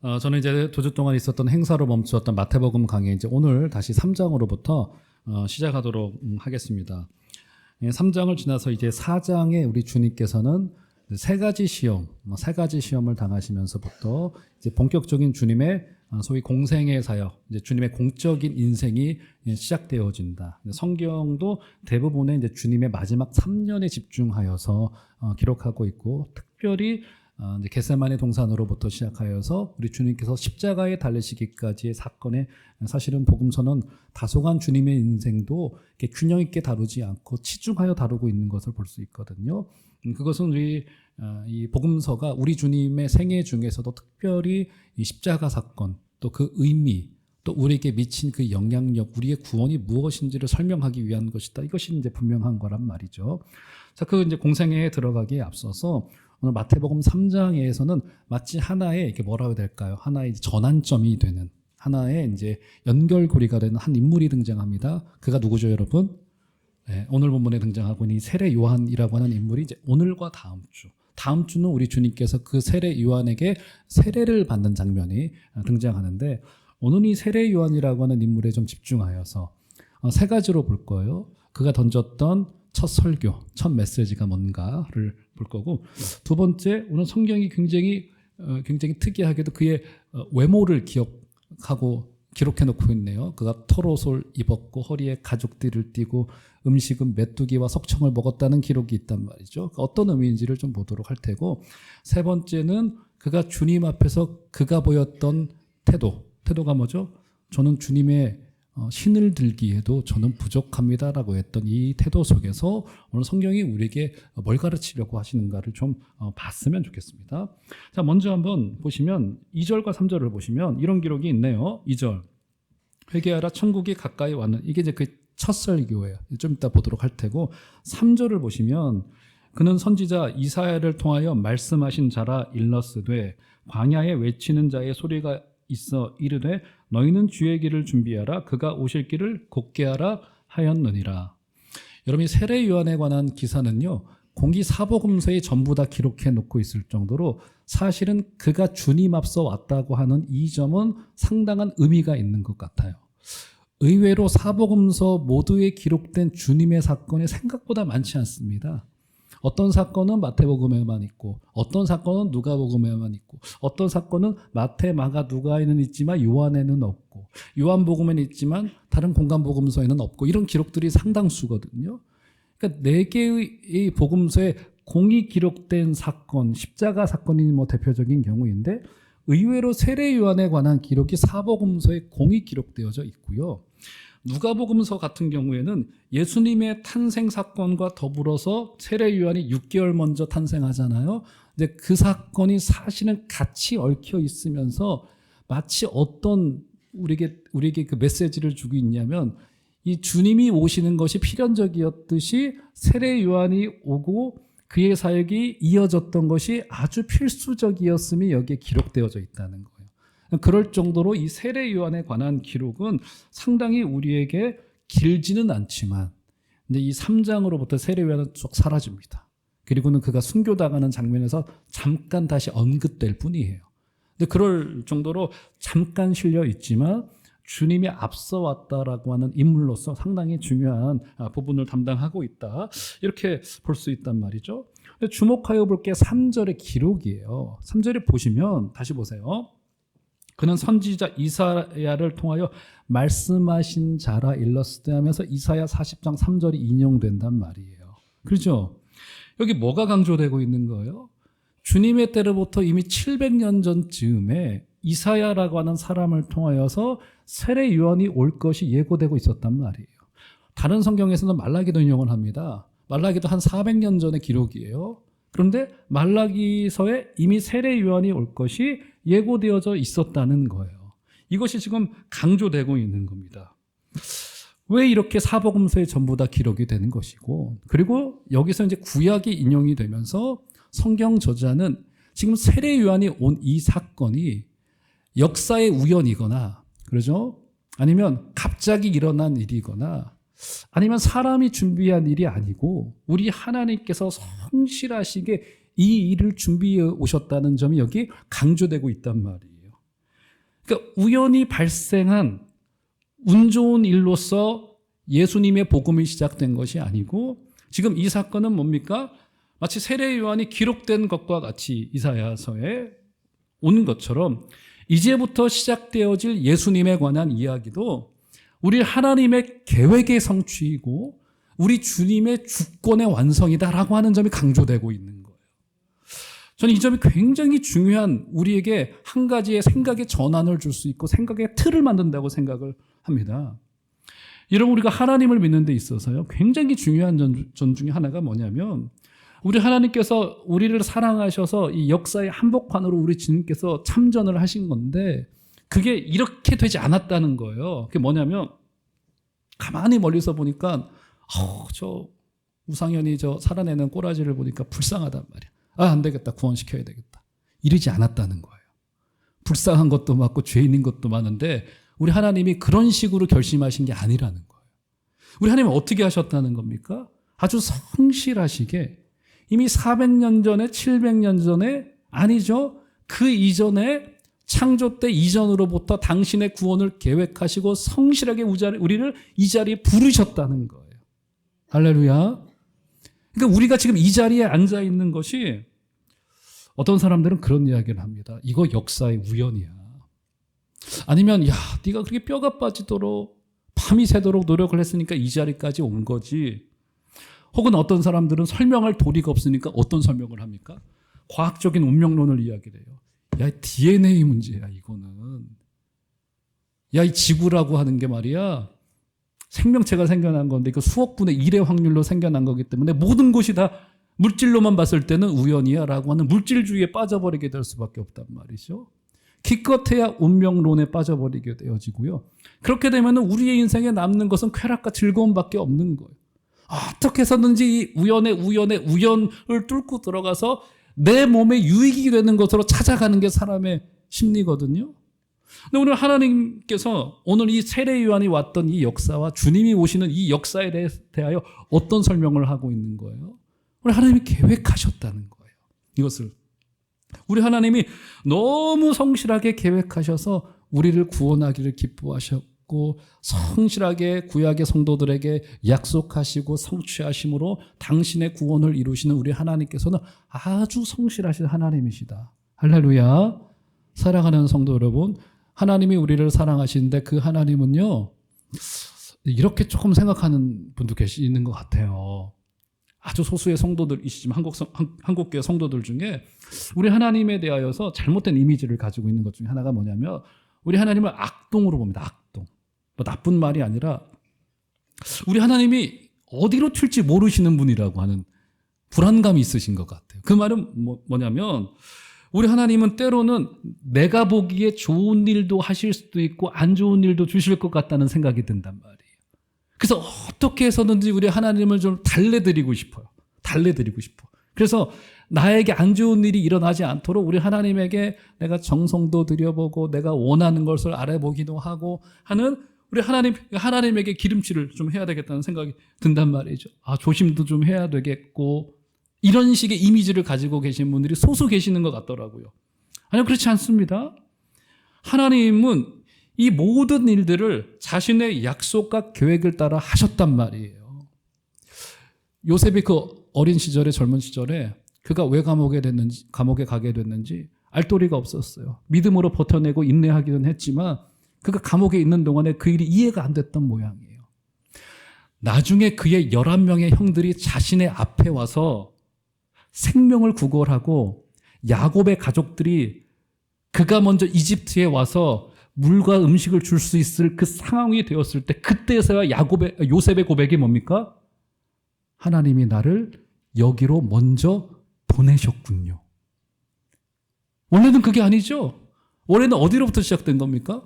저는 이제 두 주 동안 있었던 행사로 멈추었던 마태복음 강의 이제 오늘 다시 3장으로부터 시작하도록 하겠습니다. 3장을 지나서 이제 4장에 우리 주님께서는 세 가지 시험을 당하시면서부터 이제 본격적인 주님의 소위 공생의 사역, 이제 주님의 공적인 인생이 시작되어진다. 성경도 대부분의 이제 주님의 마지막 3년에 집중하여서 기록하고 있고, 특별히 이제 겟세마네 동산으로부터 시작하여서 우리 주님께서 십자가에 달리시기까지의 사건에 사실은 복음서는 다소간 주님의 인생도 이렇게 균형 있게 다루지 않고 치중하여 다루고 있는 것을 볼 수 있거든요. 그것은 우리 이 복음서가 우리 주님의 생애 중에서도 특별히 이 십자가 사건, 또 그 의미, 또 우리에게 미친 그 영향력, 우리의 구원이 무엇인지를 설명하기 위한 것이다. 이것이 이제 분명한 거란 말이죠. 자, 그 이제 공생애에 들어가기에 앞서서 오늘 마태복음 3장에서는 마치 하나의 이게 뭐라고 해야 될까요? 하나의 전환점이 되는, 하나의 이제 연결고리가 되는 한 인물이 등장합니다. 그가 누구죠, 여러분? 네, 오늘 본문에 등장하고 있는 이 세례 요한이라고 하는 인물이 이제 오늘과 다음 주는 우리 주님께서 그 세례 요한에게 세례를 받는 장면이 등장하는데, 오늘 이 세례 요한이라고 하는 인물에 좀 집중하여서 세 가지로 볼 거예요. 그가 던졌던 첫 설교, 첫 메시지가 뭔가를 볼 거고, 두 번째, 오늘 성경이 굉장히 특이하게도 그의 외모를 기록해 놓고 있네요. 그가 털옷을 입었고 허리에 가죽띠를 띠고 음식은 메뚜기와 석청을 먹었다는 기록이 있단 말이죠. 어떤 의미인지를 좀 보도록 할 테고, 세 번째는 그가 주님 앞에서 그가 보였던 태도가 뭐죠? 저는 주님의 신을 들기에도 저는 부족합니다라고 했던 이 태도 속에서 오늘 성경이 우리에게 뭘 가르치려고 하시는가를 좀 봤으면 좋겠습니다. 자, 먼저 한번 보시면 2절과 3절을 보시면 이런 기록이 있네요. 2절, 회개하라 천국이 가까이 왔는, 이게 이제 그 첫 설교예요. 좀 이따 보도록 할 테고, 3절을 보시면 그는 선지자 이사야를 통하여 말씀하신 자라 일러스되 광야에 외치는 자의 소리가 있어 이르되 너희는 주의 길을 준비하라 그가 오실 길을 곧게 하라 하였느니라. 여러분이 세례 요한에 관한 기사는요, 공기사복음서에 전부 다 기록해 놓고 있을 정도로 사실은 그가 주님 앞서 왔다고 하는 이 점은 상당한 의미가 있는 것 같아요. 의외로 사복음서 모두에 기록된 주님의 사건이 생각보다 많지 않습니다. 어떤 사건은 마태복음에만 있고, 어떤 사건은 누가복음에만 있고, 어떤 사건은 마태, 마가, 누가에는 있지만 요한에는 없고, 요한복음에는 있지만 다른 공간복음서에는 없고, 이런 기록들이 상당수거든요. 그러니까 4개의 복음서에 공이 기록된 사건, 십자가 사건이 뭐 대표적인 경우인데, 의외로 세례 요한에 관한 기록이 사복음서에 공이 기록되어져 있고요. 누가복음서 같은 경우에는 예수님의 탄생 사건과 더불어서 세례 요한이 6개월 먼저 탄생하잖아요. 근데 그 사건이 사실은 같이 얽혀 있으면서 마치 어떤 우리에게 그 메시지를 주고 있냐면, 이 주님이 오시는 것이 필연적이었듯이 세례 요한이 오고 그의 사역이 이어졌던 것이 아주 필수적이었음이 여기에 기록되어져 있다는 거예요. 그럴 정도로 이 세례 요한에 관한 기록은 상당히 우리에게 길지는 않지만, 근데 이 3장으로부터 세례 요한은 쭉 사라집니다. 그리고는 그가 순교당하는 장면에서 잠깐 다시 언급될 뿐이에요. 근데 그럴 정도로 잠깐 실려 있지만 주님이 앞서 왔다라고 하는 인물로서 상당히 중요한 부분을 담당하고 있다, 이렇게 볼 수 있단 말이죠. 주목하여 볼 게 3절의 기록이에요. 3절에 보시면 다시 보세요. 그는 선지자 이사야를 통하여 말씀하신 자라 일러스되 하면서 이사야 40장 3절이 인용된단 말이에요. 그렇죠? 여기 뭐가 강조되고 있는 거예요? 주님의 때로부터 이미 700년 전쯤에 이사야라고 하는 사람을 통하여서 세례 요한이 올 것이 예고되고 있었단 말이에요. 다른 성경에서는 말라기도 인용을 합니다. 말라기도 한 400년 전의 기록이에요. 그런데 말라기서에 이미 세례 요한이 올 것이 예고되어져 있었다는 거예요. 이것이 지금 강조되고 있는 겁니다. 왜 이렇게 사복음서에 전부 다 기록이 되는 것이고, 그리고 여기서 이제 구약이 인용이 되면서 성경 저자는 지금 세례 요한이 온 이 사건이 역사의 우연이거나, 그러죠? 아니면 갑자기 일어난 일이거나, 아니면 사람이 준비한 일이 아니고 우리 하나님께서 성실하시게 이 일을 준비해 오셨다는 점이 여기 강조되고 있단 말이에요. 그러니까 우연히 발생한 운 좋은 일로서 예수님의 복음이 시작된 것이 아니고 지금 이 사건은 뭡니까? 마치 세례 요한이 기록된 것과 같이 이사야서에 온 것처럼 이제부터 시작되어질 예수님에 관한 이야기도 우리 하나님의 계획의 성취이고 우리 주님의 주권의 완성이다라고 하는 점이 강조되고 있는 거예요. 저는 이 점이 굉장히 중요한 우리에게 한 가지의 생각의 전환을 줄 수 있고 생각의 틀을 만든다고 생각을 합니다. 여러분 우리가 하나님을 믿는 데 있어서요 굉장히 중요한 점 중에 하나가 뭐냐면 우리 하나님께서 우리를 사랑하셔서 이 역사의 한복판으로 우리 주님께서 참전을 하신 건데 그게 이렇게 되지 않았다는 거예요. 그게 뭐냐면 가만히 멀리서 보니까 저 우상현이 저 살아내는 꼬라지를 보니까 불쌍하단 말이야. 안 되겠다. 구원시켜야 되겠다. 이러지 않았다는 거예요. 불쌍한 것도 많고 죄인인 것도 많은데 우리 하나님이 그런 식으로 결심하신 게 아니라는 거예요. 우리 하나님은 어떻게 하셨다는 겁니까? 아주 성실하시게 이미 400년 전에 700년 전에 아니죠. 그 이전에 창조 때 이전으로부터 당신의 구원을 계획하시고 성실하게 우리를 이 자리에 부르셨다는 거예요. 할렐루야. 그러니까 우리가 지금 이 자리에 앉아 있는 것이 어떤 사람들은 그런 이야기를 합니다. 이거 역사의 우연이야. 아니면 네가 그렇게 뼈가 빠지도록 밤이 새도록 노력을 했으니까 이 자리까지 온 거지. 혹은 어떤 사람들은 설명할 도리가 없으니까 어떤 설명을 합니까? 과학적인 운명론을 이야기를 해요. DNA 문제야 이거는. 이 지구라고 하는 게 말이야 생명체가 생겨난 건데 이거 수억 분의 1의 확률로 생겨난 거기 때문에 모든 것이 다 물질로만 봤을 때는 우연이야 라고 하는 물질주의에 빠져버리게 될 수밖에 없단 말이죠. 기껏해야 운명론에 빠져버리게 되어지고요. 그렇게 되면 우리의 인생에 남는 것은 쾌락과 즐거움밖에 없는 거예요. 어떻게 해서든지 이 우연의 우연을 뚫고 들어가서 내 몸에 유익이 되는 것으로 찾아가는 게 사람의 심리거든요. 근데 오늘 하나님께서 오늘 이 세례 요한이 왔던 이 역사와 주님이 오시는 이 역사에 대하여 어떤 설명을 하고 있는 거예요? 우리 하나님이 계획하셨다는 거예요. 이것을 우리 하나님이 너무 성실하게 계획하셔서 우리를 구원하기를 기뻐하셨고 성실하게 구약의 성도들에게 약속하시고 성취하심으로 당신의 구원을 이루시는 우리 하나님께서는 아주 성실하신 하나님이시다. 할렐루야. 사랑하는 성도 여러분, 하나님이 우리를 사랑하시는데 그 하나님은요 이렇게 조금 생각하는 분도 계시는 것 같아요. 아주 소수의 성도들이시지만 한국교회 성도들 중에 우리 하나님에 대하여서 잘못된 이미지를 가지고 있는 것 중에 하나가 뭐냐면 우리 하나님을 악동으로 봅니다. 악동. 나쁜 말이 아니라 우리 하나님이 어디로 튈지 모르시는 분이라고 하는 불안감이 있으신 것 같아요. 그 말은 뭐냐면 우리 하나님은 때로는 내가 보기에 좋은 일도 하실 수도 있고 안 좋은 일도 주실 것 같다는 생각이 든단 말이에요. 그래서 어떻게 해서든지 우리 하나님을 좀 달래드리고 싶어요. 달래드리고 싶어. 그래서 나에게 안 좋은 일이 일어나지 않도록 우리 하나님에게 내가 정성도 들여보고 내가 원하는 것을 알아보기도 하고 하는 우리 하나님에게 기름칠을 좀 해야 되겠다는 생각이 든단 말이죠. 조심도 좀 해야 되겠고 이런 식의 이미지를 가지고 계신 분들이 소수 계시는 것 같더라고요. 아니요, 그렇지 않습니다. 하나님은 이 모든 일들을 자신의 약속과 계획을 따라 하셨단 말이에요. 요셉이 그 어린 시절에 젊은 시절에 그가 왜 감옥에 가게 됐는지 알도리가 없었어요. 믿음으로 버텨내고 인내하기는 했지만 그가 감옥에 있는 동안에 그 일이 이해가 안 됐던 모양이에요. 나중에 그의 11명의 형들이 자신의 앞에 와서 생명을 구걸하고 야곱의 가족들이 그가 먼저 이집트에 와서 물과 음식을 줄 수 있을 그 상황이 되었을 때 그때서야 요셉의 고백이 뭡니까? 하나님이 나를 여기로 먼저 보내셨군요. 원래는 그게 아니죠. 원래는 어디로부터 시작된 겁니까?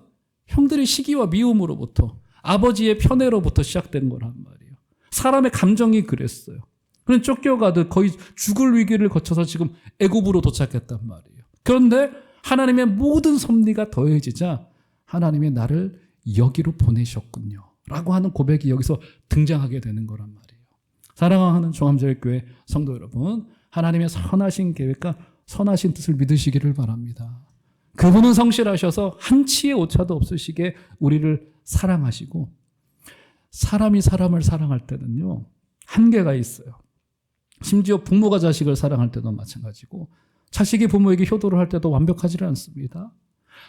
형들의 시기와 미움으로부터 아버지의 편애로부터 시작된 거란 말이에요. 사람의 감정이 그랬어요. 그는 쫓겨가듯 거의 죽을 위기를 거쳐서 지금 애굽으로 도착했단 말이에요. 그런데 하나님의 모든 섭리가 더해지자 하나님이 나를 여기로 보내셨군요 라고 하는 고백이 여기서 등장하게 되는 거란 말이에요. 사랑하는 종암제일교회 성도 여러분, 하나님의 선하신 계획과 선하신 뜻을 믿으시기를 바랍니다. 그분은 성실하셔서 한 치의 오차도 없으시게 우리를 사랑하시고, 사람이 사람을 사랑할 때는요, 한계가 있어요. 심지어 부모가 자식을 사랑할 때도 마찬가지고, 자식이 부모에게 효도를 할 때도 완벽하지 않습니다.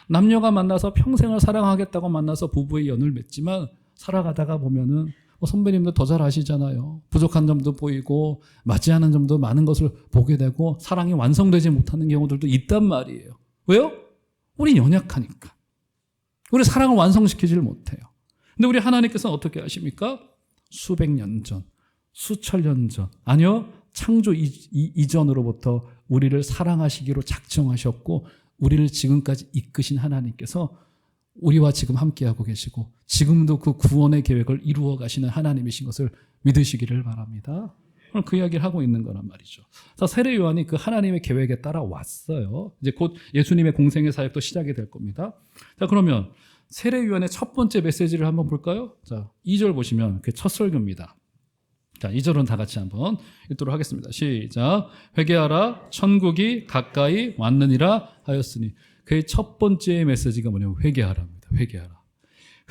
남녀가 만나서 평생을 사랑하겠다고 만나서 부부의 연을 맺지만 살아가다가 보면은 선배님도 더 잘 아시잖아요. 부족한 점도 보이고 맞지 않은 점도 많은 것을 보게 되고 사랑이 완성되지 못하는 경우들도 있단 말이에요. 왜요? 우리 연약하니까. 우리 사랑을 완성시키질 못해요. 근데 우리 하나님께서는 어떻게 하십니까? 수백 년 전, 수천 년 전, 아니요, 창조 이전으로부터 우리를 사랑하시기로 작정하셨고 우리를 지금까지 이끄신 하나님께서 우리와 지금 함께하고 계시고 지금도 그 구원의 계획을 이루어 가시는 하나님이신 것을 믿으시기를 바랍니다. 오늘 그 이야기를 하고 있는 거란 말이죠. 그래서 세례 요한이 그 하나님의 계획에 따라 왔어요. 이제 곧 예수님의 공생의 사역도 시작이 될 겁니다. 자, 그러면 세례 요한의 첫 번째 메시지를 한번 볼까요? 자, 2절 보시면 그 첫 설교입니다. 자, 2절은 다 같이 한번 읽도록 하겠습니다. 시작. 회개하라, 천국이 가까이 왔느니라 하였으니. 그의 첫 번째 메시지가 뭐냐면 회개하라입니다. 회개하라.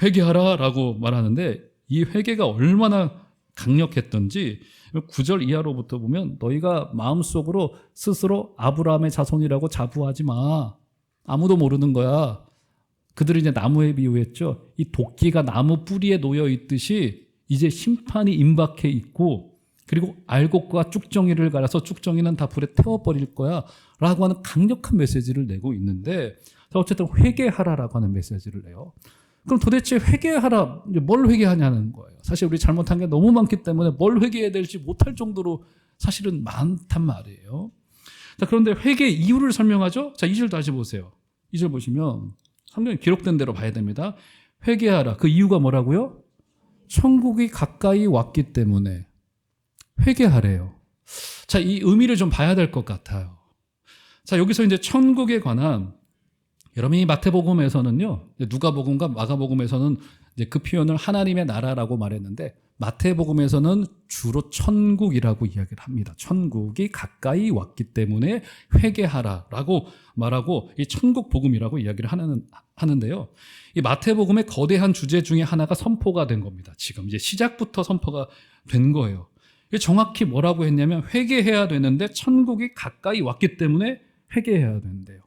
회개하라라고 말하는데 이 회개가 얼마나 강력했던지 9절 이하로부터 보면 너희가 마음속으로 스스로 아브라함의 자손이라고 자부하지 마. 아무도 모르는 거야. 그들이 이제 나무에 비유했죠. 이 도끼가 나무 뿌리에 놓여 있듯이 이제 심판이 임박해 있고 그리고 알곡과 쭉정이를 갈아서 쭉정이는 다 불에 태워버릴 거야 라고 하는 강력한 메시지를 내고 있는데 어쨌든 회개하라라고 하는 메시지를 내요. 그럼 도대체 회개하라, 뭘 회개하냐는 거예요. 사실 우리 잘못한 게 너무 많기 때문에 뭘 회개해야 될지 못할 정도로 사실은 많단 말이에요. 자, 그런데 회개 이유를 설명하죠. 자, 2절 다시 보세요. 2절 보시면 성경에 기록된 대로 봐야 됩니다. 회개하라. 그 이유가 뭐라고요? 천국이 가까이 왔기 때문에 회개하래요. 자, 이 의미를 좀 봐야 될 것 같아요. 자, 여기서 이제 천국에 관한 여러분이 마태복음에서는요, 누가복음과 마가복음에서는 이제 그 표현을 하나님의 나라라고 말했는데 마태복음에서는 주로 천국이라고 이야기를 합니다. 천국이 가까이 왔기 때문에 회개하라라고 말하고 이 천국 복음이라고 이야기를 하는데요. 이 마태복음의 거대한 주제 중에 하나가 선포가 된 겁니다. 지금 이제 시작부터 선포가 된 거예요. 정확히 뭐라고 했냐면 회개해야 되는데 천국이 가까이 왔기 때문에 회개해야 된대요.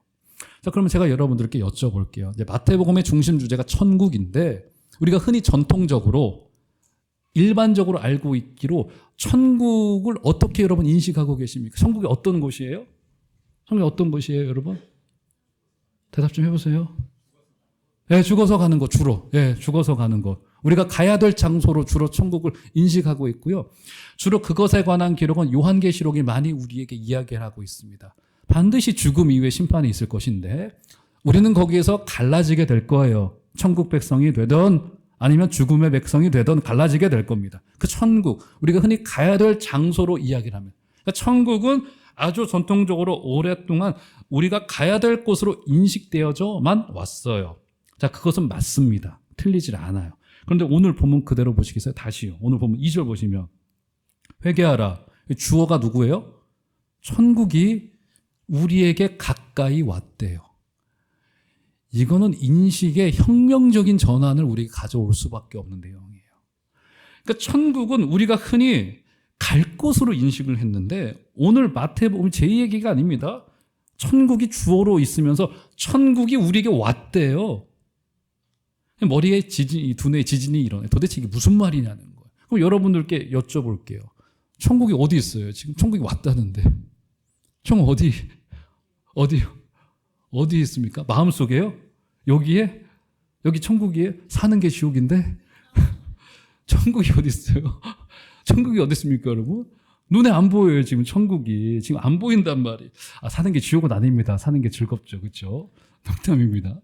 자, 그러면 제가 여러분들께 여쭤볼게요. 이제 마태복음의 중심 주제가 천국인데 우리가 흔히 전통적으로 일반적으로 알고 있기로 천국을 어떻게 여러분 인식하고 계십니까? 천국이 어떤 곳이에요? 천국이 어떤 곳이에요, 여러분? 대답 좀 해보세요. 예, 죽어서 가는 것, 주로. 예, 죽어서 가는 것. 우리가 가야 될 장소로 주로 천국을 인식하고 있고요. 주로 그것에 관한 기록은 요한계시록이 많이 우리에게 이야기를 하고 있습니다. 반드시 죽음 이후에 심판이 있을 것인데 우리는 거기에서 갈라지게 될 거예요. 천국 백성이 되든 아니면 죽음의 백성이 되든 갈라지게 될 겁니다. 그 천국, 우리가 흔히 가야 될 장소로 이야기를 하면. 그러니까 천국은 아주 전통적으로 오랫동안 우리가 가야 될 곳으로 인식되어져만 왔어요. 자, 그것은 맞습니다. 틀리질 않아요. 그런데 오늘 본문 그대로 보시겠어요? 다시요. 오늘 본문 2절 보시면 회개하라. 주어가 누구예요? 천국이 우리에게 가까이 왔대요. 이거는 인식의 혁명적인 전환을 우리가 가져올 수밖에 없는 내용이에요. 그러니까 천국은 우리가 흔히 갈 곳으로 인식을 했는데 오늘 마태복음 제 얘기가 아닙니다. 천국이 주어로 있으면서 천국이 우리에게 왔대요. 머리에 두뇌에 지진이 일어나요. 도대체 이게 무슨 말이냐는 거예요. 그럼 여러분들께 여쭤볼게요. 천국이 어디 있어요? 지금 천국이 왔다는데. 천국 어디 있습니까? 마음속에요? 여기에? 여기 천국이에요? 사는 게 지옥인데? 천국이 어디 있어요? 천국이 어디 있습니까, 여러분? 눈에 안 보여요, 지금 천국이. 지금 안 보인단 말이에요. 사는 게 지옥은 아닙니다. 사는 게 즐겁죠. 그렇죠? 농담입니다.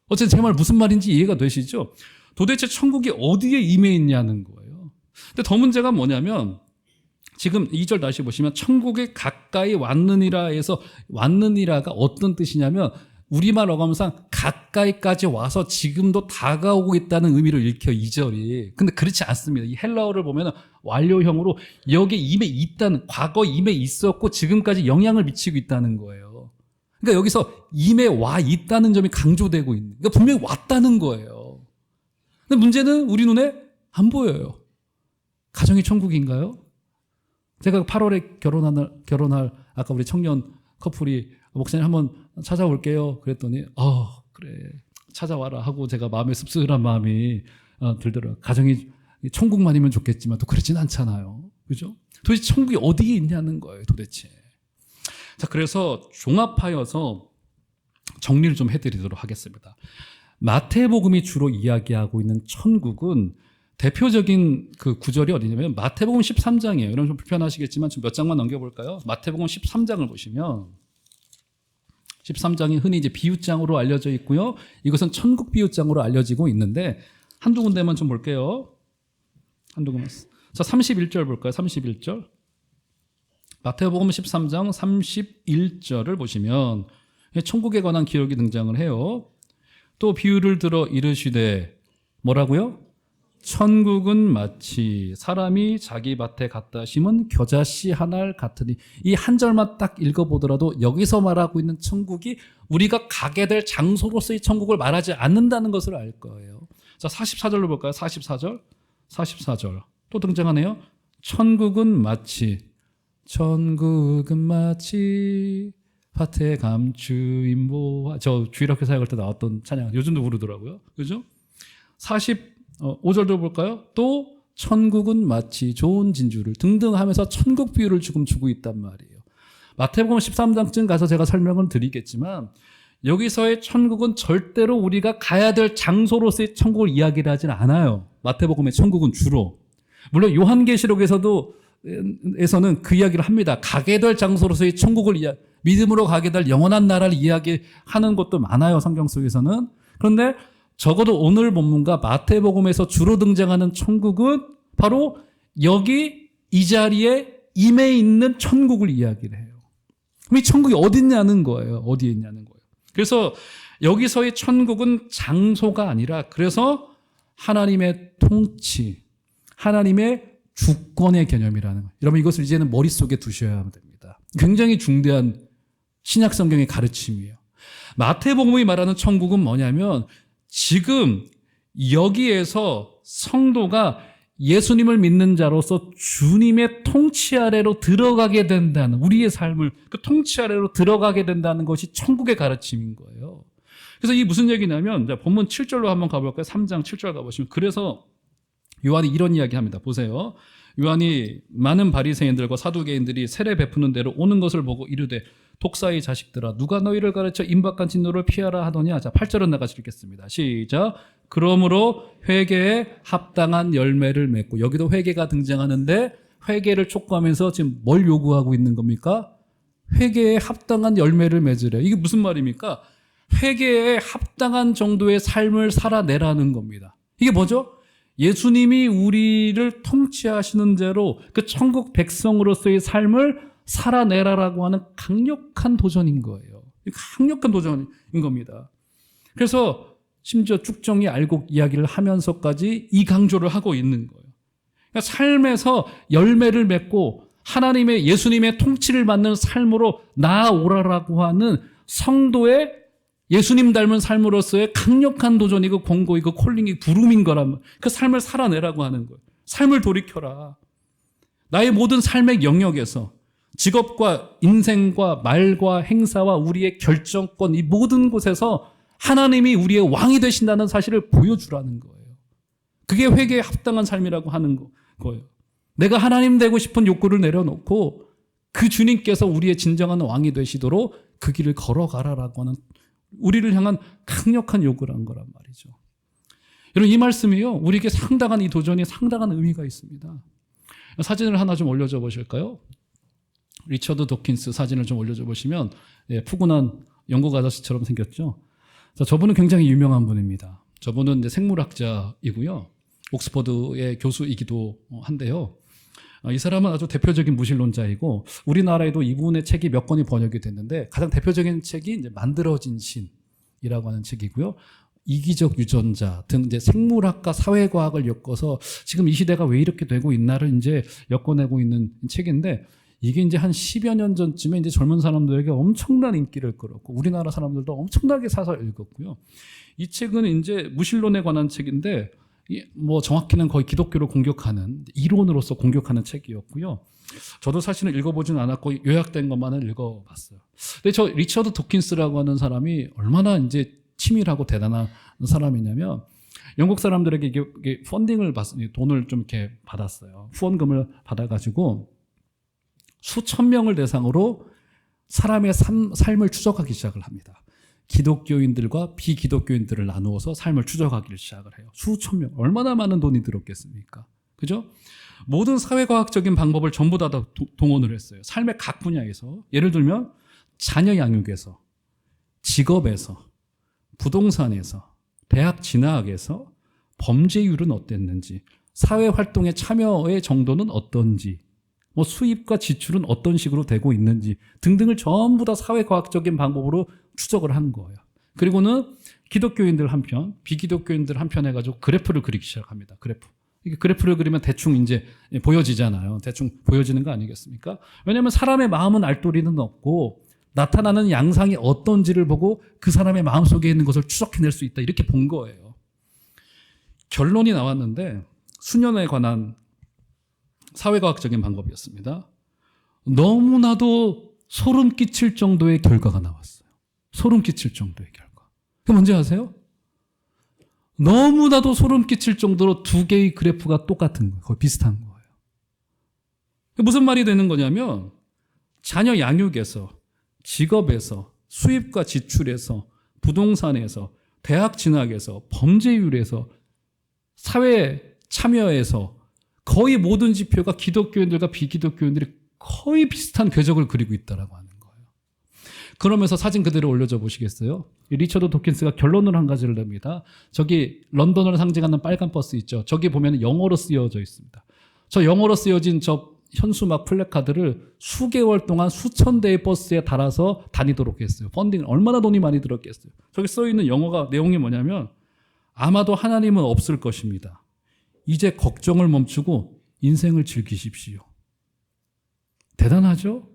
어쨌든 제 말 무슨 말인지 이해가 되시죠? 도대체 천국이 어디에 임해 있냐는 거예요. 근데 더 문제가 뭐냐면 지금 2절 다시 보시면 천국에 가까이 왔느니라 해서 왔느니라가 어떤 뜻이냐면 우리말 어감상 가까이까지 와서 지금도 다가오고 있다는 의미를 일으켜 2절이. 근데 그렇지 않습니다. 이 헬라어를 보면 완료형으로 여기에 임해 있다는, 과거 임해 있었고 지금까지 영향을 미치고 있다는 거예요. 그러니까 여기서 임에 와 있다는 점이 강조되고 있는. 그러니까 분명히 왔다는 거예요. 근데 문제는 우리 눈에 안 보여요. 가정이 천국인가요? 제가 8월에 결혼할 아까 우리 청년 커플이 목사님 한번 찾아올게요. 그랬더니 그래 찾아와라 하고 제가 마음에 씁쓸한 마음이 들더라고요. 가정이 천국만이면 좋겠지만 또 그렇진 않잖아요. 그죠? 도대체 천국이 어디에 있냐는 거예요. 도대체. 자, 그래서 종합하여서 정리를 좀 해드리도록 하겠습니다. 마태복음이 주로 이야기하고 있는 천국은 대표적인 그 구절이 어디냐면 마태복음 13장이에요. 여러분 좀 불편하시겠지만 좀 몇 장만 넘겨볼까요? 마태복음 13장을 보시면 13장이 흔히 이제 비유장으로 알려져 있고요. 이것은 천국 비유장으로 알려지고 있는데 한두 군데만 좀 볼게요. 한두 군데. 자, 31절 볼까요? 31절. 마태복음 13장 31절을 보시면 천국에 관한 기록이 등장을 해요. 또 비유를 들어 이르시되 뭐라고요? 천국은 마치 사람이 자기 밭에 갖다 심은 겨자씨 하나를 같으니. 이 한 절만 딱 읽어보더라도 여기서 말하고 있는 천국이 우리가 가게 될 장소로서의 천국을 말하지 않는다는 것을 알 거예요. 자, 44절로 볼까요? 44절 또 등장하네요. 천국은 마치 밭에 감추인 보화. 저 주일학교 사역할 때 나왔던 찬양 요즘도 부르더라고요. 그죠? 5절도 볼까요? 또 천국은 마치 좋은 진주를 등등 하면서 천국 비유를 지금 주고 있단 말이에요. 마태복음 13장쯤 가서 제가 설명을 드리겠지만 여기서의 천국은 절대로 우리가 가야 될 장소로서의 천국을 이야기를 하진 않아요. 마태복음의 천국은 주로. 물론 요한계시록에서는 그 이야기를 합니다. 가게 될 장소로서의 천국을 믿음으로 가게 될 영원한 나라를 이야기하는 것도 많아요. 성경 속에서는. 그런데 적어도 오늘 본문과 마태복음에서 주로 등장하는 천국은 바로 여기 이 자리에 임해 있는 천국을 이야기를 해요. 그럼 이 천국이 어디 있냐는 거예요. 어디에 있냐는 거예요. 그래서 여기서의 천국은 장소가 아니라 그래서 하나님의 통치, 하나님의 주권의 개념이라는 거예요. 여러분 이것을 이제는 머릿속에 두셔야 됩니다. 굉장히 중대한 신약 성경의 가르침이에요. 마태복음이 말하는 천국은 뭐냐면 지금 여기에서 성도가 예수님을 믿는 자로서 주님의 통치 아래로 들어가게 된다는, 우리의 삶을 그 통치 아래로 들어가게 된다는 것이 천국의 가르침인 거예요. 그래서 이게 무슨 얘기냐면 본문 7절로 한번 가볼까요? 3장 7절 가보시면 그래서 요한이 이런 이야기 합니다. 보세요. 요한이 많은 바리새인들과 사두개인들이 세례 베푸는 대로 오는 것을 보고 이르되 독사의 자식들아 누가 너희를 가르쳐 임박한 진노를 피하라 하더냐. 자, 8절은 내가 읽겠습니다. 시작. 그러므로 회개에 합당한 열매를 맺고, 여기도 회개가 등장하는데 회개를 촉구하면서 지금 뭘 요구하고 있는 겁니까? 회개에 합당한 열매를 맺으래. 이게 무슨 말입니까? 회개에 합당한 정도의 삶을 살아내라는 겁니다. 이게 뭐죠? 예수님이 우리를 통치하시는 대로 그 천국 백성으로서의 삶을 살아내라라고 하는 강력한 도전인 거예요. 강력한 도전인 겁니다. 그래서 심지어 쭉정이 알곡 이야기를 하면서까지 이 강조를 하고 있는 거예요. 그러니까 삶에서 열매를 맺고 하나님의 예수님의 통치를 받는 삶으로 나아오라라고 하는 성도의 예수님 닮은 삶으로서의 강력한 도전이고 권고이고 콜링이 부름인 거란 말이에요. 그 삶을 살아내라고 하는 거예요. 삶을 돌이켜라. 나의 모든 삶의 영역에서 직업과 인생과 말과 행사와 우리의 결정권 이 모든 곳에서 하나님이 우리의 왕이 되신다는 사실을 보여주라는 거예요. 그게 회개에 합당한 삶이라고 하는 거예요. 내가 하나님 되고 싶은 욕구를 내려놓고 그 주님께서 우리의 진정한 왕이 되시도록 그 길을 걸어가라라고 하는 우리를 향한 강력한 요구를 거란 말이죠. 여러분 이 말씀이요 우리에게 상당한 이 도전이 상당한 의미가 있습니다. 사진을 하나 좀 올려줘 보실까요? 리처드 도킨스 사진을 좀 올려줘 보시면 푸근한 영국 아저씨처럼 생겼죠. 자, 저분은 굉장히 유명한 분입니다. 저분은 이제 생물학자이고요. 옥스퍼드의 교수이기도 한데요. 이 사람은 아주 대표적인 무신론자이고 우리나라에도 이분의 책이 몇 권이 번역이 됐는데 가장 대표적인 책이 이제 만들어진 신이라고 하는 책이고요. 이기적 유전자 등 이제 생물학과 사회과학을 엮어서 지금 이 시대가 왜 이렇게 되고 있나를 이제 엮어내고 있는 책인데 이게 이제 한 10여 년 전쯤에 이제 젊은 사람들에게 엄청난 인기를 끌었고 우리나라 사람들도 엄청나게 사서 읽었고요. 이 책은 이제 무신론에 관한 책인데 뭐 정확히는 거의 기독교를 공격하는 이론으로서 공격하는 책이었고요. 저도 사실은 읽어보진 않았고 요약된 것만은 읽어봤어요. 근데 저 리처드 도킨스라고 하는 사람이 얼마나 이제 치밀하고 대단한 사람이냐면 영국 사람들에게 이게 펀딩을 돈을 좀 이렇게 받았어요. 후원금을 받아가지고 수천 명을 대상으로 사람의 삶을 추적하기 시작을 합니다. 기독교인들과 비기독교인들을 나누어서 삶을 추적하기 시작을 해요. 수천 명. 얼마나 많은 돈이 들었겠습니까? 그죠? 모든 사회과학적인 방법을 전부 다 동원을 했어요. 삶의 각 분야에서. 예를 들면 자녀 양육에서, 직업에서, 부동산에서, 대학 진학에서 범죄율은 어땠는지, 사회활동에 참여의 정도는 어떤지, 뭐 수입과 지출은 어떤 식으로 되고 있는지 등등을 전부 다 사회과학적인 방법으로 추적을 하는 거예요. 그리고는 기독교인들 한편, 비기독교인들 한편 해가지고 그래프를 그리기 시작합니다. 이게 그래프를 그리면 대충 이제 보여지잖아요. 대충 보여지는 거 아니겠습니까? 왜냐하면 사람의 마음은 알도리는 없고 나타나는 양상이 어떤지를 보고 그 사람의 마음속에 있는 것을 추적해낼 수 있다. 이렇게 본 거예요. 결론이 나왔는데 수년에 관한 사회과학적인 방법이었습니다. 너무나도 소름 끼칠 정도의 결과가 나왔어요. 소름 끼칠 정도의 결과. 그게 뭔지 아세요? 너무나도 소름 끼칠 정도로 두 개의 그래프가 똑같은 거예요. 거의 비슷한 거예요. 무슨 말이 되는 거냐면 자녀 양육에서, 직업에서, 수입과 지출에서, 부동산에서, 대학 진학에서, 범죄율에서, 사회 참여에서 거의 모든 지표가 기독교인들과 비기독교인들이 거의 비슷한 궤적을 그리고 있다라고 하는 거예요. 그러면서 사진 그대로 올려줘 보시겠어요? 리처드 도킨스가 결론을 한 가지를 냅니다. 저기 런던을 상징하는 빨간 버스 있죠. 저기 보면 영어로 쓰여져 있습니다. 저 영어로 쓰여진 저 현수막 플래카드를 수개월 동안 수천 대의 버스에 달아서 다니도록 했어요. 펀딩 얼마나 돈이 많이 들었겠어요. 저기 써 있는 영어가 내용이 뭐냐면 아마도 하나님은 없을 것입니다. 이제 걱정을 멈추고 인생을 즐기십시오. 대단하죠?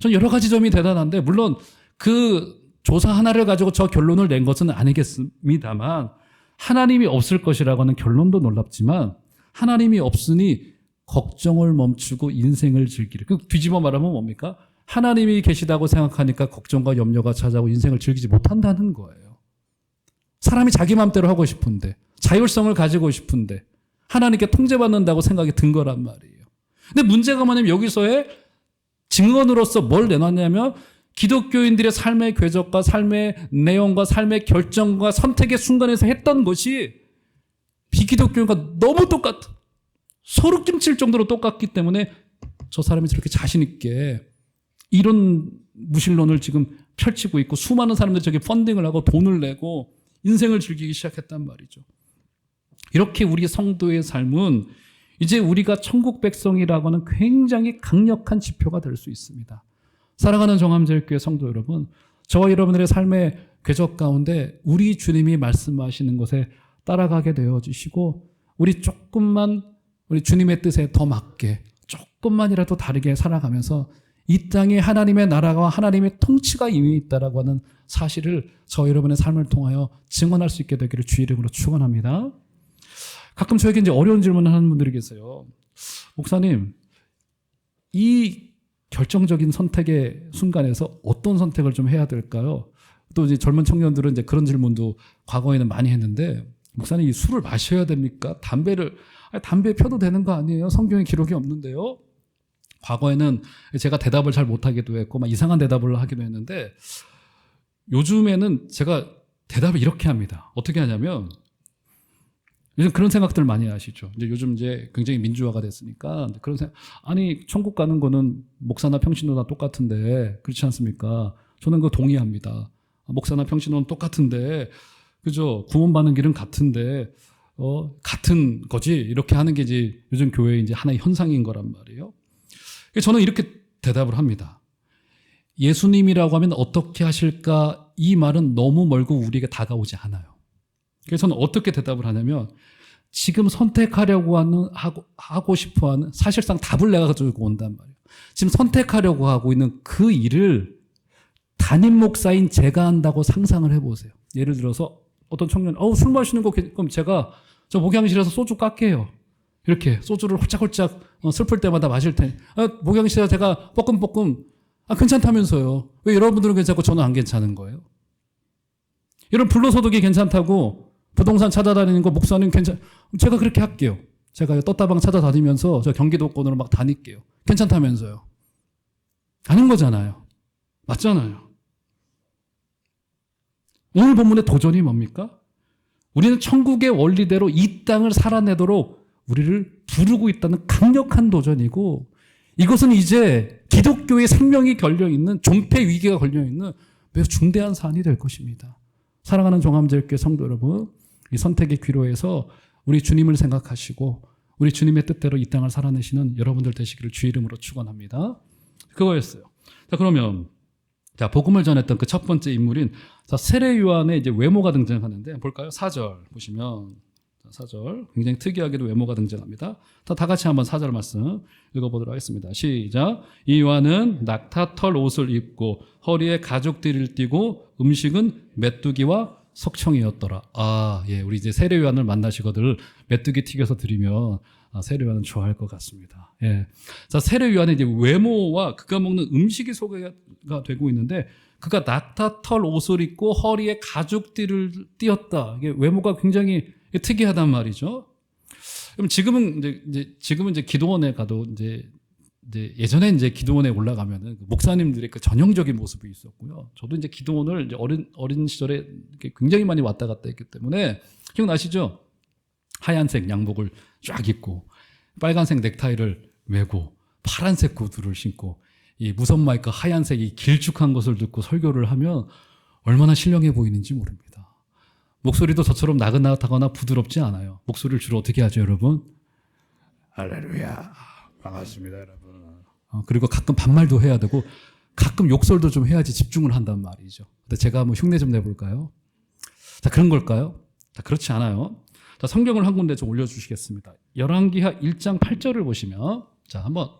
전 여러 가지 점이 대단한데 물론 그 조사 하나를 가지고 저 결론을 낸 것은 아니겠습니다만 하나님이 없을 것이라고 하는 결론도 놀랍지만 하나님이 없으니 걱정을 멈추고 인생을 즐기를. 그 뒤집어 말하면 뭡니까? 하나님이 계시다고 생각하니까 걱정과 염려가 찾아오고 인생을 즐기지 못한다는 거예요. 사람이 자기 마음대로 하고 싶은데 자율성을 가지고 싶은데 하나님께 통제받는다고 생각이 든 거란 말이에요. 근데 문제가 뭐냐면 여기서의 증언으로서 뭘 내놨냐면 기독교인들의 삶의 궤적과 삶의 내용과 삶의 결정과 선택의 순간에서 했던 것이 비기독교인과 너무 똑같아. 소름 끼칠 정도로 똑같기 때문에 저 사람이 저렇게 자신 있게 이런 무신론을 지금 펼치고 있고 수많은 사람들이 저기 펀딩을 하고 돈을 내고 인생을 즐기기 시작했단 말이죠. 이렇게 우리 성도의 삶은 이제 우리가 천국 백성이라고 하는 굉장히 강력한 지표가 될 수 있습니다. 사랑하는 정함제일교회 성도 여러분, 저와 여러분들의 삶의 궤적 가운데 우리 주님이 말씀하시는 것에 따라가게 되어주시고 우리 조금만 우리 주님의 뜻에 더 맞게 조금만이라도 다르게 살아가면서 이 땅에 하나님의 나라와 하나님의 통치가 이미 있다라고 하는 사실을 저 여러분의 삶을 통하여 증언할 수 있게 되기를 주의 이름으로 축원합니다. 가끔 저에게 이제 어려운 질문을 하는 분들이 계세요. 목사님, 이 결정적인 선택의 순간에서 어떤 선택을 좀 해야 될까요? 또 이제 젊은 청년들은 이제 그런 질문도 과거에는 많이 했는데, 목사님, 이 술을 마셔야 됩니까? 담배 펴도 되는 거 아니에요? 성경에 기록이 없는데요? 과거에는 제가 대답을 잘 못하기도 했고, 막 이상한 대답을 하기도 했는데, 요즘에는 제가 대답을 이렇게 합니다. 어떻게 하냐면, 요즘 그런 생각들 많이 하시죠. 이제 요즘 이제 굉장히 민주화가 됐으니까 그런 생각. 아니 천국 가는 거는 목사나 평신도나 똑같은데 그렇지 않습니까? 저는 그거 동의합니다. 목사나 평신도는 똑같은데 그죠? 구원받는 길은 같은데 같은 거지 이렇게 하는 게 이제 요즘 교회의 이제 하나의 현상인 거란 말이에요. 저는 이렇게 대답을 합니다. 예수님이라고 하면 어떻게 하실까? 이 말은 너무 멀고 우리에게 다가오지 않아요. 그래서 저는 어떻게 대답을 하냐면 지금 선택하려고 하고 싶어 하는, 사실상 답을 내가 가지고 온단 말이에요. 지금 선택하려고 하고 있는 그 일을 담임 목사인 제가 한다고 상상을 해보세요. 예를 들어서 어떤 청년, 술 마시는 거, 그럼 제가 저 목양실에서 소주 깎게요. 이렇게 소주를 홀짝홀짝 슬플 때마다 마실 테니. 목양실에서 제가 뻐끔뻐끔, 괜찮다면서요. 왜 여러분들은 괜찮고 저는 안 괜찮은 거예요? 여러분 불로소득이 괜찮다고 부동산 찾아다니는 거 목사님 제가 그렇게 할게요. 제가 떴다방 찾아다니면서 저 경기도권으로 막 다닐게요. 괜찮다면서요. 아닌 거잖아요. 맞잖아요. 오늘 본문의 도전이 뭡니까? 우리는 천국의 원리대로 이 땅을 살아내도록 우리를 부르고 있다는 강력한 도전이고, 이것은 이제 기독교의 생명이 걸려있는, 존폐 위기가 걸려있는 매우 중대한 사안이 될 것입니다. 사랑하는 종합제일교회 성도 여러분, 이 선택의 기로에서 우리 주님을 생각하시고 우리 주님의 뜻대로 이 땅을 살아내시는 여러분들 되시기를 주의 이름으로 축원합니다. 그거였어요. 자, 그러면 복음을 전했던 그 첫 번째 인물인 세례 요한의 이제 외모가 등장하는데, 볼까요? 4절 보시면, 4절 굉장히 특이하게도 외모가 등장합니다. 다 같이 한번 4절 말씀 읽어보도록 하겠습니다. 시작. 이 요한은 낙타털 옷을 입고 허리에 가죽띠를 띠고 음식은 메뚜기와 석청이었더라. 예, 우리 이제 세례 요한을 만나시거들 메뚜기 튀겨서 드리면 세례 요한은 좋아할 것 같습니다. 예. 자, 세례 요한의 이제 외모와 그가 먹는 음식이 소개가 되고 있는데, 그가 낙타털 옷을 입고 허리에 가죽띠를 띠었다. 이게 외모가 굉장히 특이하단 말이죠. 그럼 지금은 이제 기도원에 가도 이제 예전에 이제 기도원에 올라가면은 목사님들의 그 전형적인 모습이 있었고요. 저도 이제 기도원을 이제 어린 시절에 굉장히 많이 왔다 갔다 했기 때문에 기억나시죠? 하얀색 양복을 쫙 입고 빨간색 넥타이를 메고 파란색 구두를 신고 이 무선 마이크 하얀색 이 길쭉한 것을 듣고 설교를 하면 얼마나 신령해 보이는지 모릅니다. 목소리도 저처럼 나긋나긋하거나 부드럽지 않아요. 목소리를 주로 어떻게 하죠, 여러분? 할렐루야, 반갑습니다, 여러분. 그리고 가끔 반말도 해야 되고 가끔 욕설도 좀 해야지 집중을 한단 말이죠. 근데 제가 한번 흉내 좀 내볼까요? 자, 그런 걸까요? 자, 그렇지 않아요. 자, 성경을 한 군데 좀 올려주시겠습니다. 열왕기하 1장 8절을 보시면, 자, 한번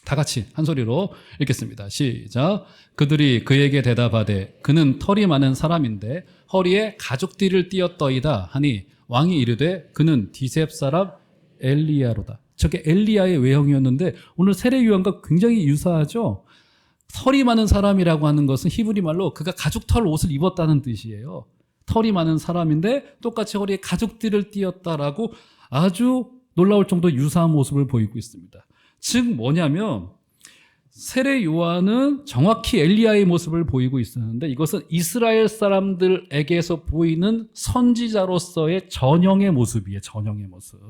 다 같이 한 소리로 읽겠습니다. 시작. 그들이 그에게 대답하되 그는 털이 많은 사람인데 허리에 가죽띠를 띠었더이다 하니 왕이 이르되 그는 디셉 사람 엘리야로다. 저게 엘리야의 외형이었는데 오늘 세례 요한과 굉장히 유사하죠. 털이 많은 사람이라고 하는 것은 히브리 말로 그가 가죽털 옷을 입었다는 뜻이에요. 털이 많은 사람인데 똑같이 허리에 가죽띠를 띠었다라고 아주 놀라울 정도 유사한 모습을 보이고 있습니다. 즉 뭐냐면 세례 요한은 정확히 엘리야의 모습을 보이고 있었는데 이것은 이스라엘 사람들에게서 보이는 선지자로서의 전형의 모습이에요. 전형의 모습.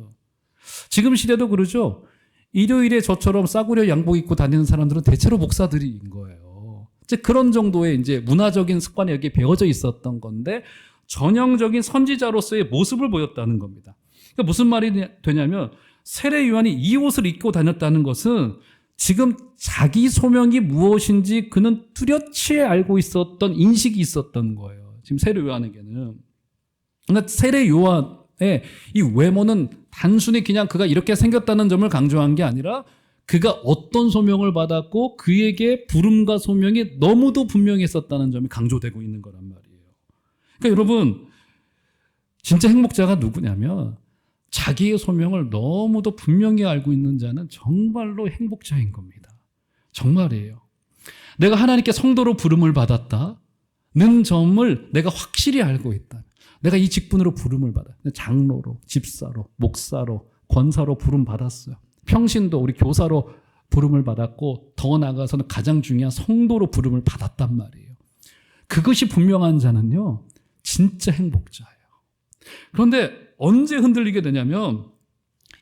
지금 시대도 그러죠. 일요일에 저처럼 싸구려 양복 입고 다니는 사람들은 대체로 목사들인 거예요. 즉 그런 정도의 이제 문화적인 습관이 여기에 배어져 있었던 건데 전형적인 선지자로서의 모습을 보였다는 겁니다. 그러니까 무슨 말이 되냐면 세례 요한이 이 옷을 입고 다녔다는 것은 지금 자기 소명이 무엇인지 그는 뚜렷이 알고 있었던 인식이 있었던 거예요. 지금 세례 요한에게는. 그러니까 세례 요한의 이 외모는 단순히 그냥 그가 이렇게 생겼다는 점을 강조한 게 아니라 그가 어떤 소명을 받았고 그에게 부름과 소명이 너무도 분명했었다는 점이 강조되고 있는 거란 말이에요. 그러니까 여러분 진짜 행복자가 누구냐면 자기의 소명을 너무도 분명히 알고 있는 자는 정말로 행복자인 겁니다. 정말이에요. 내가 하나님께 성도로 부름을 받았다는 점을 내가 확실히 알고 있다. 내가 이 직분으로 부름을 받아. 장로로, 집사로, 목사로, 권사로 부름 받았어요. 평신도 우리 교사로 부름을 받았고 더 나아가서는 가장 중요한 성도로 부름을 받았단 말이에요. 그것이 분명한 자는요. 진짜 행복자예요. 그런데 언제 흔들리게 되냐면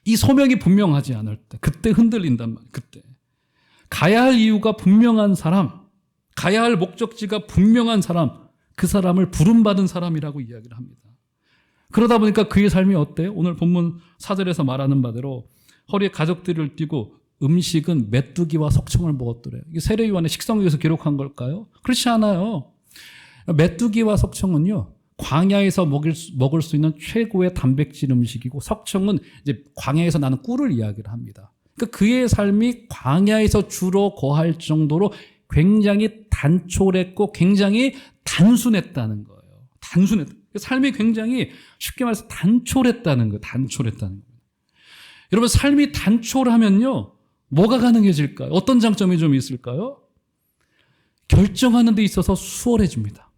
이 소명이 분명하지 않을 때 그때 흔들린단 말이에요. 그때 가야 할 이유가 분명한 사람, 가야 할 목적지가 분명한 사람, 그 사람을 부름받은 사람이라고 이야기를 합니다. 그러다 보니까 그의 삶이 어때요? 오늘 본문 4절에서 말하는 바대로 허리에 가죽띠를 띠고 음식은 메뚜기와 석청을 먹었더래요. 이게 세례 요한의 식성에서 기록한 걸까요? 그렇지 않아요. 메뚜기와 석청은요 광야에서 먹을 수 있는 최고의 단백질 음식이고, 석청은 이제 광야에서 나는 꿀을 이야기를 합니다. 그러니까 그의 삶이 광야에서 주로 거할 정도로 굉장히 단촐했고 굉장히 단순했다는 거예요. 단순했다. 삶이 굉장히 쉽게 말해서 단촐했다는 거예요. 단촐했다는 거예요. 여러분, 삶이 단촐하면요, 뭐가 가능해질까요? 어떤 장점이 좀 있을까요? 결정하는 데 있어서 수월해집니다.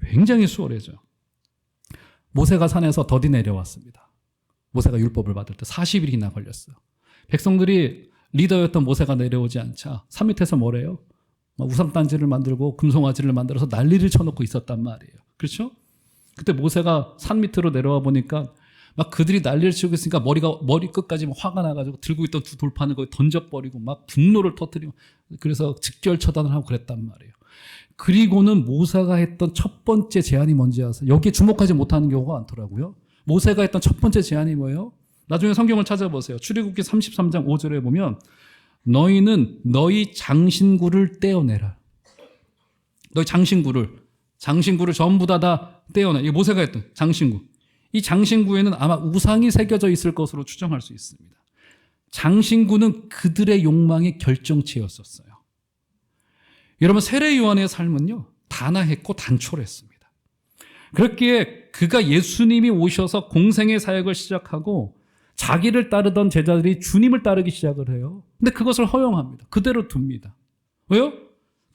굉장히 수월해져요. 모세가 산에서 더디 내려왔습니다. 모세가 율법을 받을 때 40일이나 걸렸어요. 백성들이 리더였던 모세가 내려오지 않자 산 밑에서 뭐래요? 우상단지를 만들고 금송아지를 만들어서 난리를 쳐놓고 있었단 말이에요. 그렇죠? 그때 모세가 산 밑으로 내려와 보니까 막 그들이 난리를 치고 있으니까 머리 끝까지 화가 나가지고 들고 있던 두 돌판을 거기 던져버리고 막 분노를 터뜨리고, 그래서 직결 처단을 하고 그랬단 말이에요. 그리고는 모세가 했던 첫 번째 제안이 뭔지 아세요? 여기에 주목하지 못하는 경우가 많더라고요. 모세가 했던 첫 번째 제안이 뭐예요? 나중에 성경을 찾아보세요. 출애굽기 33장 5절에 보면 너희는 너희 장신구를 떼어내라. 너희 장신구를 전부 다 떼어내. 이게 모세가 했던 장신구. 이 장신구에는 아마 우상이 새겨져 있을 것으로 추정할 수 있습니다. 장신구는 그들의 욕망의 결정체였었어요. 여러분, 세례 요한의 삶은요, 단아했고 단촐했습니다. 그렇기에 그가 예수님이 오셔서 공생의 사역을 시작하고 자기를 따르던 제자들이 주님을 따르기 시작을 해요. 근데 그것을 허용합니다. 그대로 둡니다. 왜요?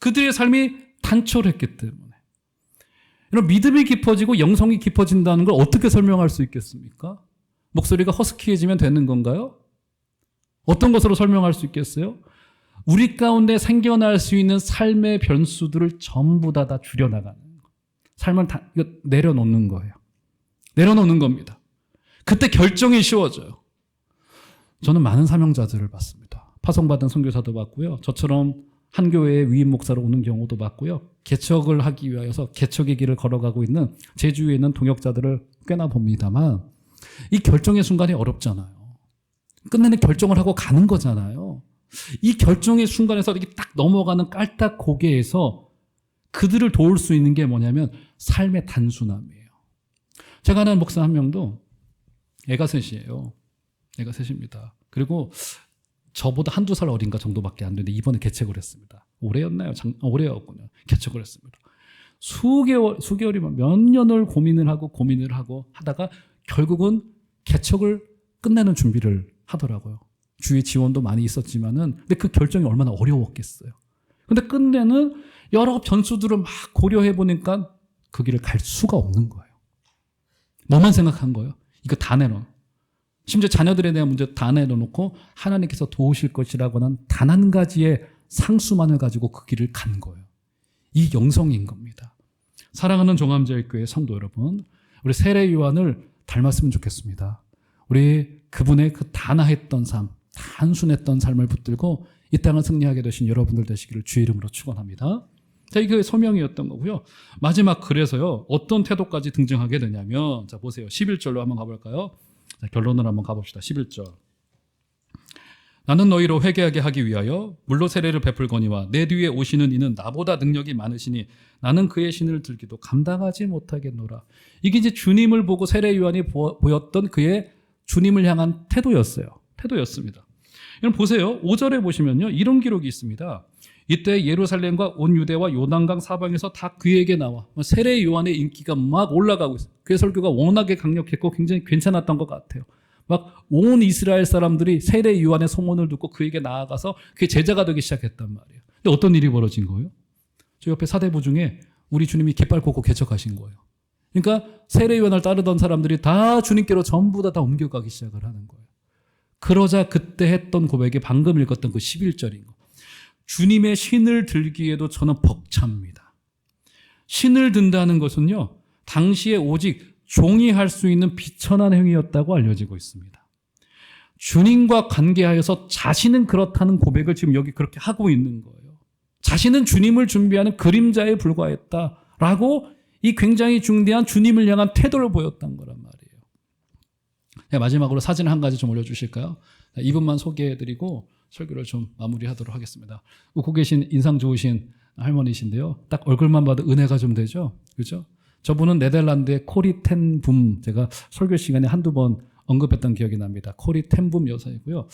그들의 삶이 단촐했기 때문에. 여러분, 믿음이 깊어지고 영성이 깊어진다는 걸 어떻게 설명할 수 있겠습니까? 목소리가 허스키해지면 되는 건가요? 어떤 것으로 설명할 수 있겠어요? 우리 가운데 생겨날 수 있는 삶의 변수들을 전부 다 줄여나가는 거. 삶을 내려놓는 거예요. 내려놓는 겁니다. 그때 결정이 쉬워져요. 저는 많은 사명자들을 봤습니다. 파송받은 선교사도 봤고요. 저처럼 한 교회의 위임 목사로 오는 경우도 봤고요. 개척을 하기 위하여서 개척의 길을 걸어가고 있는 제 주위에 있는 동역자들을 꽤나 봅니다만, 이 결정의 순간이 어렵잖아요. 끝내는 결정을 하고 가는 거잖아요. 이 결정의 순간에서 이렇게 딱 넘어가는 깔딱 고개에서 그들을 도울 수 있는 게 뭐냐면 삶의 단순함이에요. 제가 아는 목사 한 명도 애가 셋이에요. 애가 셋입니다. 그리고 저보다 한두 살 어린가 정도밖에 안 되는데 이번에 개척을 했습니다. 올해였나요? 올해였군요. 개척을 했습니다. 수개월이면 몇 년을 고민을 하고 하다가 결국은 개척을 끝내는 준비를 하더라고요. 주위에 지원도 많이 있었지만은, 근데 그 결정이 얼마나 어려웠겠어요. 근데 끝내는 여러 변수들을 막 고려해 보니까 그 길을 갈 수가 없는 거예요. 뭐만 생각한 거예요? 이거 다 내놔. 심지어 자녀들에 대한 문제 다 내려놓고 하나님께서 도우실 것이라고 하는 단 한 가지의 상수만을 가지고 그 길을 간 거예요. 이 영성인 겁니다. 사랑하는 종암제일교회 성도 여러분, 우리 세례 요한을 닮았으면 좋겠습니다. 우리 그분의 그 단아했던 삶, 단순했던 삶을 붙들고 이 땅을 승리하게 되신 여러분들 되시기를 주의 이름으로 축원합니다. 자, 이게 소명이었던 거고요. 마지막 글에서요, 어떤 태도까지 등장하게 되냐면, 자, 보세요. 11절로 한번 가볼까요? 자, 결론을 한번 가봅시다. 11절. 나는 너희로 회개하게 하기 위하여 물로 세례를 베풀거니와 내 뒤에 오시는 이는 나보다 능력이 많으시니 나는 그의 신을 들기도 감당하지 못하겠노라. 이게 이제 주님을 보고 세례 요한이 보였던 그의 주님을 향한 태도였습니다. 여러분 보세요. 5절에 보시면요, 이런 기록이 있습니다. 이때 예루살렘과 온 유대와 요단강 사방에서 다 그에게 나와 세례 요한의 인기가 막 올라가고 있어요. 그의 설교가 워낙에 강력했고 굉장히 괜찮았던 것 같아요. 막 온 이스라엘 사람들이 세례 요한의 소문을 듣고 그에게 나아가서 그의 제자가 되기 시작했단 말이에요. 근데 어떤 일이 벌어진 거예요? 저 옆에 사대부 중에 우리 주님이 깃발 꽂고 개척하신 거예요. 그러니까 세례 요한을 따르던 사람들이 다 주님께로 전부 다 옮겨가기 시작을 하는 거예요. 그러자 그때 했던 고백이 방금 읽었던 그 11절인 거. 주님의 신을 들기에도 저는 벅찹니다. 신을 든다는 것은요, 당시에 오직 종이 할 수 있는 비천한 행위였다고 알려지고 있습니다. 주님과 관계하여서 자신은 그렇다는 고백을 지금 여기 그렇게 하고 있는 거예요. 자신은 주님을 준비하는 그림자에 불과했다라고 이 굉장히 중대한 주님을 향한 태도를 보였던 거란 말이에요. 네, 마지막으로 사진 한 가지 좀 올려주실까요? 이분만 소개해드리고 설교를 좀 마무리하도록 하겠습니다. 웃고 계신 인상 좋으신 할머니신데요. 딱 얼굴만 봐도 은혜가 좀 되죠? 그렇죠? 저분은 네덜란드의 코리 텐 붐, 제가 설교 시간에 한두 번 언급했던 기억이 납니다. 코리 텐 붐 여사이고요.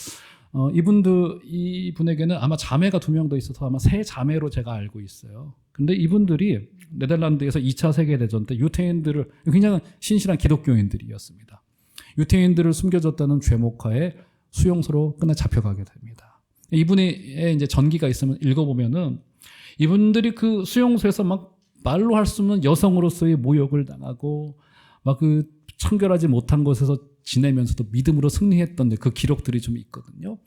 이분에게는 아마 자매가 2명 더 있어서 아마 3자매로 제가 알고 있어요. 근데 이분들이 네덜란드에서 2차 세계대전 때 유태인들을, 굉장히 신실한 기독교인들이었습니다. 유태인들을 숨겨줬다는 죄목하에 수용소로 끝내 잡혀가게 됩니다. 이분의 이제 전기가 있으면 읽어보면은 이분들이 그 수용소에서 막 말로 할 수 없는 여성으로서의 모욕을 당하고 막 그 청결하지 못한 곳에서 지내면서도 믿음으로 승리했던 그 기록들이 좀 있거든요.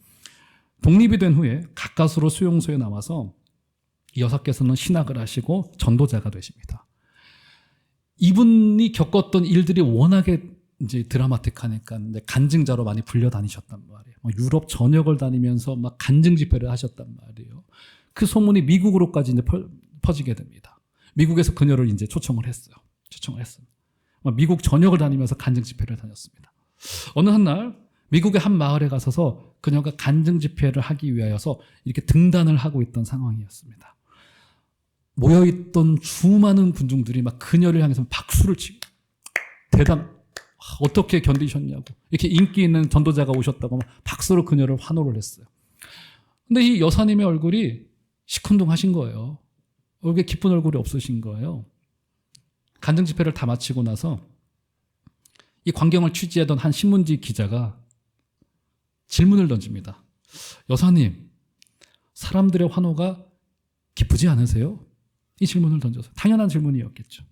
독립이 된 후에 가까스로 수용소에 나와서 이 여사께서는 신학을 하시고 전도자가 되십니다. 이분이 겪었던 일들이 워낙에 이제 드라마틱하니까 간증자로 많이 불려다니셨단 말이에요. 유럽 전역을 다니면서 막 간증 집회를 하셨단 말이에요. 그 소문이 미국으로까지 이제 퍼지게 됩니다. 미국에서 그녀를 이제 초청을 했어요. 미국 전역을 다니면서 간증 집회를 다녔습니다. 어느 한 날 미국의 한 마을에 가서서 그녀가 간증 집회를 하기 위하여서 이렇게 등단을 하고 있던 상황이었습니다. 모여있던 수많은 군중들이 막 그녀를 향해서 박수를 치고 어떻게 견디셨냐고, 이렇게 인기 있는 전도자가 오셨다고 막 박수로 그녀를 환호를 했어요. 근데 이 여사님의 얼굴이 시큰둥하신 거예요. 얼굴에 기쁜 얼굴이 없으신 거예요. 간증 집회를 다 마치고 나서 이 광경을 취재하던 한 신문지 기자가 질문을 던집니다. 여사님, 사람들의 환호가 기쁘지 않으세요? 이 질문을 던져서, 당연한 질문이었겠죠.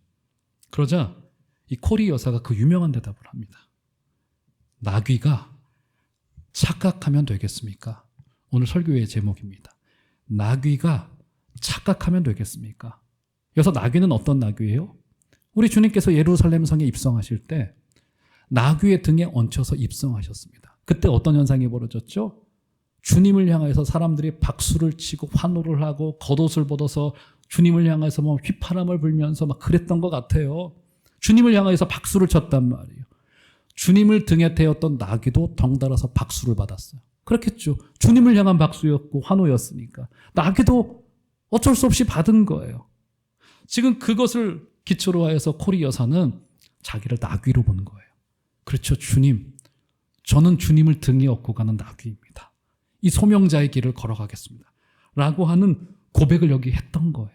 그러자 이 코리 여사가 그 유명한 대답을 합니다. 나귀가 착각하면 되겠습니까? 오늘 설교의 제목입니다. 나귀가 착각하면 되겠습니까? 여기서 나귀는 어떤 나귀예요? 우리 주님께서 예루살렘 성에 입성하실 때 나귀의 등에 얹혀서 입성하셨습니다. 그때 어떤 현상이 벌어졌죠? 주님을 향해서 사람들이 박수를 치고 환호를 하고 겉옷을 벗어서 주님을 향해서 뭐 휘파람을 불면서 막 그랬던 것 같아요. 주님을 향해서 박수를 쳤단 말이에요. 주님을 등에 태웠던 나귀도 덩달아서 박수를 받았어요. 그렇겠죠. 주님을 향한 박수였고 환호였으니까. 나귀도 어쩔 수 없이 받은 거예요. 지금 그것을 기초로 하여서 코리 여사는 자기를 나귀로 보는 거예요. 그렇죠. 주님, 저는 주님을 등에 업고 가는 나귀입니다. 이 소명자의 길을 걸어가겠습니다. 라고 하는 고백을 여기 했던 거예요.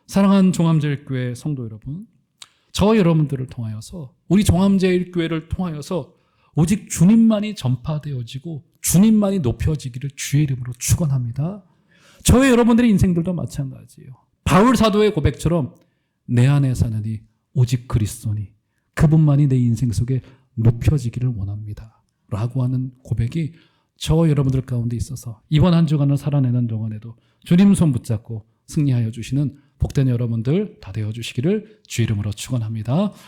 사랑하는 종암제일교회 성도 여러분, 저 여러분들을 통하여서, 우리 종암제일교회를 통하여서 오직 주님만이 전파되어지고 주님만이 높여지기를 주의 이름으로 축원합니다. 저의 여러분들의 인생들도 마찬가지예요. 바울 사도의 고백처럼 내 안에 사느니 오직 그리스도니 그분만이 내 인생 속에 높여지기를 원합니다. 라고 하는 고백이 저 여러분들 가운데 있어서 이번 한 주간을 살아내는 동안에도 주님 손 붙잡고 승리하여 주시는 복된 여러분들 다 되어 주시기를 주 이름으로 축원합니다.